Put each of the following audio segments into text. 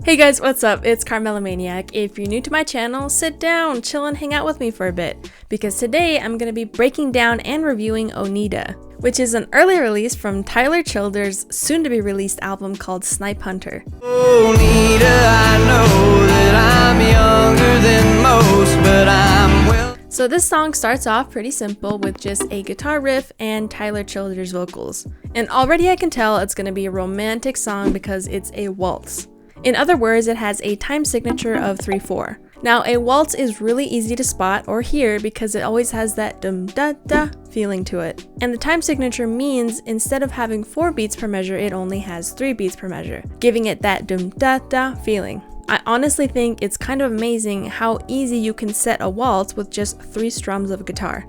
Hey guys, what's up? It's Carmela Maniac. If you're new to my channel, sit down, chill and hang out with me for a bit, because today I'm going to be breaking down and reviewing Oneida, which is an early release from Tyler Childers' soon-to-be released album called Snipe Hunter. Oneida, I know that I'm younger than most, but I'm well. So this song starts off pretty simple with just a guitar riff and Tyler Childers' vocals. And already I can tell it's going to be a romantic song because it's a waltz. In other words, it has a time signature of 3/4. Now, a waltz is really easy to spot or hear because it always has that dum-da-da feeling to it. And the time signature means instead of having 4 beats per measure, it only has 3 beats per measure, giving it that dum-da-da feeling. I honestly think it's kind of amazing how easy you can set a waltz with just 3 strums of guitar.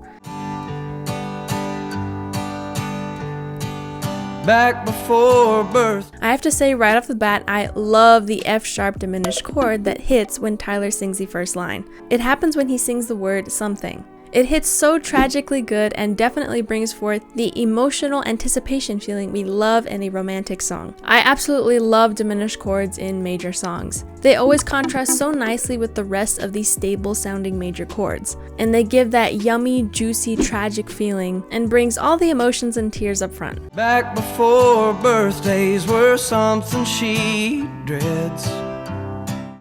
Back before birth. I have to say right off the bat, I love the F sharp diminished chord that hits when Tyler sings the first line. It happens when he sings the word something. It hits so tragically good and definitely brings forth the emotional anticipation feeling we love in a romantic song. I absolutely love diminished chords in major songs. They always contrast so nicely with the rest of these stable sounding major chords, and they give that yummy, juicy, tragic feeling and brings all the emotions and tears up front. Back before birthdays were something she dreads.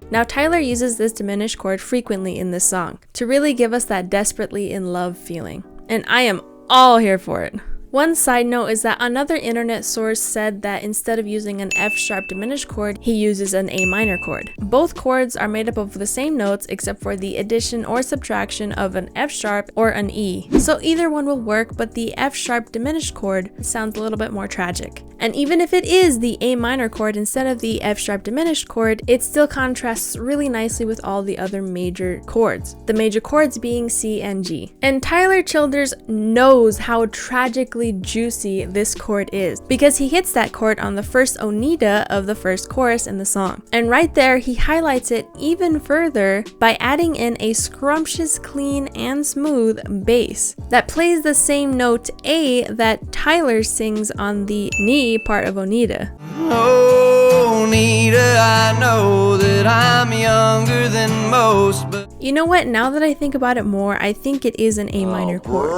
Now Tyler uses this diminished chord frequently in this song to really give us that desperately in love feeling, and I am all here for it. One side note is that another internet source said that instead of using an F sharp diminished chord, he uses an A minor chord. Both chords are made up of the same notes except for the addition or subtraction of an F sharp or an E. So either one will work, but the F sharp diminished chord sounds a little bit more tragic. And even if it is the A minor chord instead of the F sharp diminished chord, it still contrasts really nicely with all the other major chords. The major chords being C and G. And Tyler Childers knows how tragically juicy this chord is because he hits that chord on the first Oneida of the first chorus in the song. And right there, he highlights it even further by adding in a scrumptious, clean, and smooth bass that plays the same note A that Tyler sings on the knee part of Oneida. Oneida, I know that I'm younger than most, but you know what? Now that I think about it more, I think it is an A minor chord.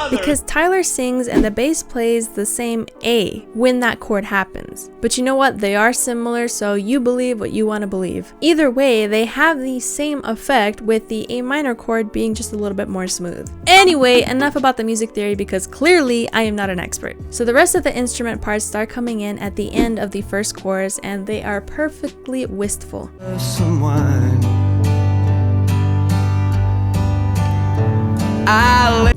Because Tyler sings and the bass plays the same A when that chord happens. But you know what? They are similar, so you believe what you want to believe. Either way, they have the same effect with the A minor chord being just a little bit more smooth. Anyway, enough about the music theory because clearly I am not an expert. So the rest of the instrument parts start coming in at the end of the first chorus and they are perfectly wistful. some wine.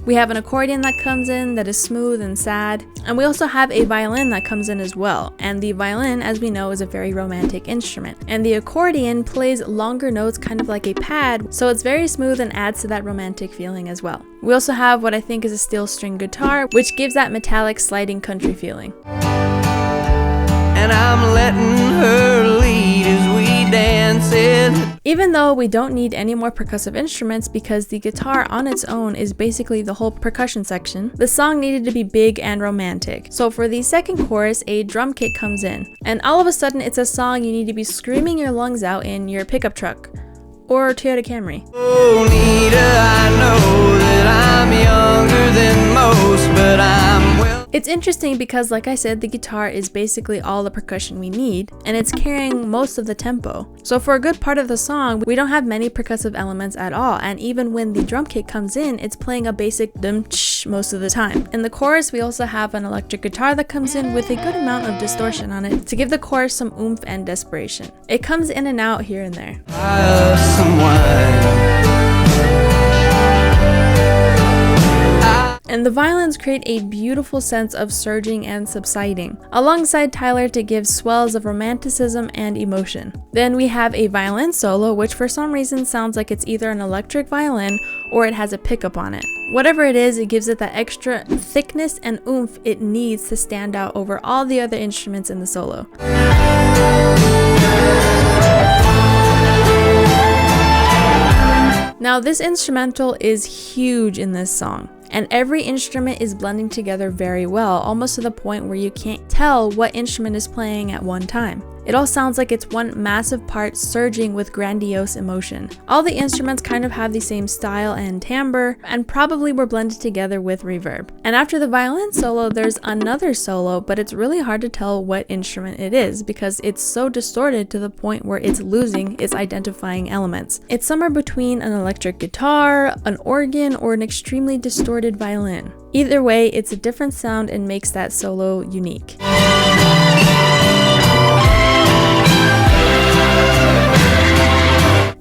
We have an accordion that comes in that is smooth and sad, and we also have a violin that comes in as well, and the violin, as we know, is a very romantic instrument, and the accordion plays longer notes kind of like a pad, so it's very smooth and adds to that romantic feeling as well. We also have what I think is a steel string guitar, which gives that metallic sliding country feeling. And I'm letting her lead as we dance it. Even though we don't need any more percussive instruments because the guitar on its own is basically the whole percussion section, the song needed to be big and romantic. So for the second chorus, a drum kit comes in, and all of a sudden it's a song you need to be screaming your lungs out in your pickup truck or Toyota Camry. Oneida, I know that I'm younger than most, but I'm well. It's interesting because, like I said, the guitar is basically all the percussion we need, and it's carrying most of the tempo. So for a good part of the song, we don't have many percussive elements at all, and even when the drum kit comes in, it's playing a basic dum-tsh most of the time. In the chorus, we also have an electric guitar that comes in with a good amount of distortion on it to give the chorus some oomph and desperation. It comes in and out here and there. Some wine. And the violins create a beautiful sense of surging and subsiding, alongside Tyler to give swells of romanticism and emotion. Then we have a violin solo, which for some reason sounds like it's either an electric violin or it has a pickup on it. Whatever it is, it gives it that extra thickness and oomph it needs to stand out over all the other instruments in the solo. Now this instrumental is huge in this song, and every instrument is blending together very well, almost to the point where you can't tell what instrument is playing at one time. It all sounds like it's one massive part surging with grandiose emotion. All the instruments kind of have the same style and timbre, and probably were blended together with reverb. And after the violin solo, there's another solo, but it's really hard to tell what instrument it is because it's so distorted to the point where it's losing its identifying elements. It's somewhere between an electric guitar, an organ, or an extremely distorted violin. Either way, it's a different sound and makes that solo unique.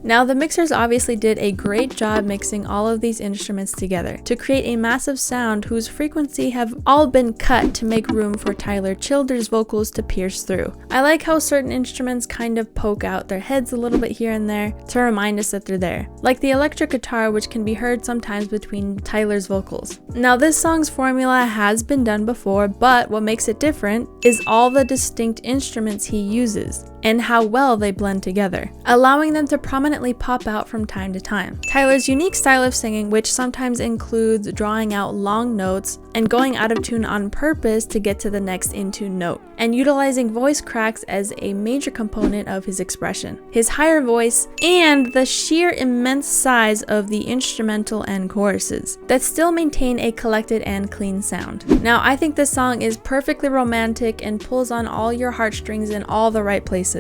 Now, the mixers obviously did a great job mixing all of these instruments together to create a massive sound whose frequency have all been cut to make room for Tyler Childers' vocals to pierce through. I like how certain instruments kind of poke out their heads a little bit here and there to remind us that they're there, like the electric guitar, which can be heard sometimes between Tyler's vocals. Now, this song's formula has been done before, but what makes it different is all the distinct instruments he uses and how well they blend together, allowing them to prominently pop out from time to time. Tyler's unique style of singing, which sometimes includes drawing out long notes and going out of tune on purpose to get to the next in-tune note, and utilizing voice cracks as a major component of his expression. His higher voice and the sheer immense size of the instrumental and choruses that still maintain a collected and clean sound. Now, I think this song is perfectly romantic and pulls on all your heartstrings in all the right places,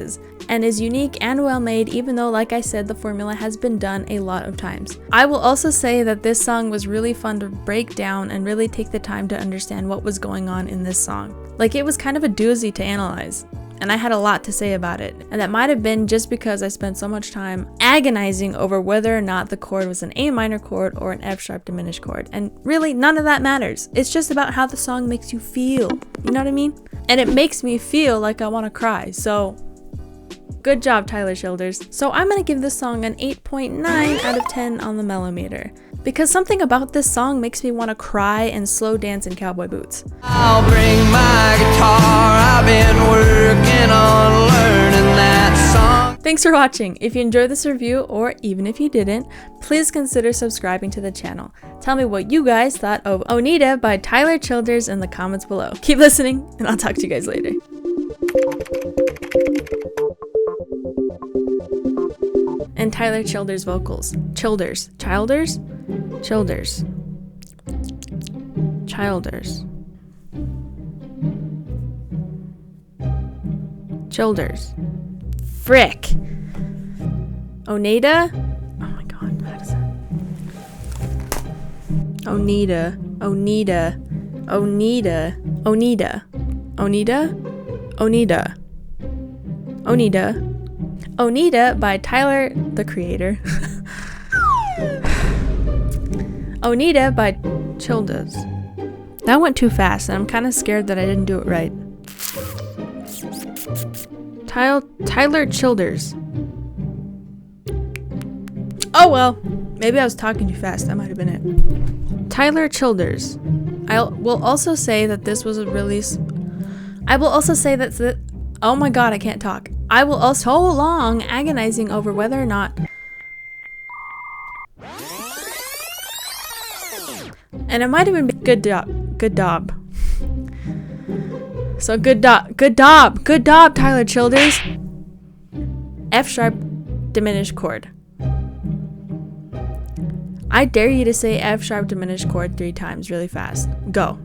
and is unique and well made, even though, like I said, the formula has been done a lot of times. I will also say that this song was really fun to break down and really take the time to understand what was going on in this song. Like, it was kind of a doozy to analyze, and I had a lot to say about it, and that might have been just because I spent so much time agonizing over whether or not the chord was an A minor chord or an F sharp diminished chord, and really none of that matters. It's just about how the song makes you feel, you know what I mean? And it makes me feel like I want to cry, so good job, Tyler Childers. So I'm gonna give this song an 8.9 out of 10 on the Mellometer, because something about this song makes me want to cry and slow dance in cowboy boots. I'll bring my guitar, I've been working on learning that song. Thanks for watching. If you enjoyed this review, or even if you didn't, please consider subscribing to the channel. Tell me what you guys thought of Oneida by Tyler Childers in the comments below. Keep listening, and I'll talk to you guys later. And Tyler Childers' vocals. Childers. Childers? Childers. Childers. Childers. Frick. Oneida? Oh my god, how does that? Oneida. Oneida. Oneida. Oneida. Oneida? Oneida. Oneida. Oneida by Tyler, the creator. Oneida by Childers. That went too fast, and I'm kind of scared that I didn't do it right. Tyler Childers. Oh well, maybe I was talking too fast. That might have been it. Tyler Childers. I will also say that this was a release. I will also say that oh my god, I can't talk. I will also so long agonizing over whether or not. And it might have been good job. So good job, Tyler Childers. F sharp diminished chord. I dare you to say F sharp diminished chord 3 times really fast. Go.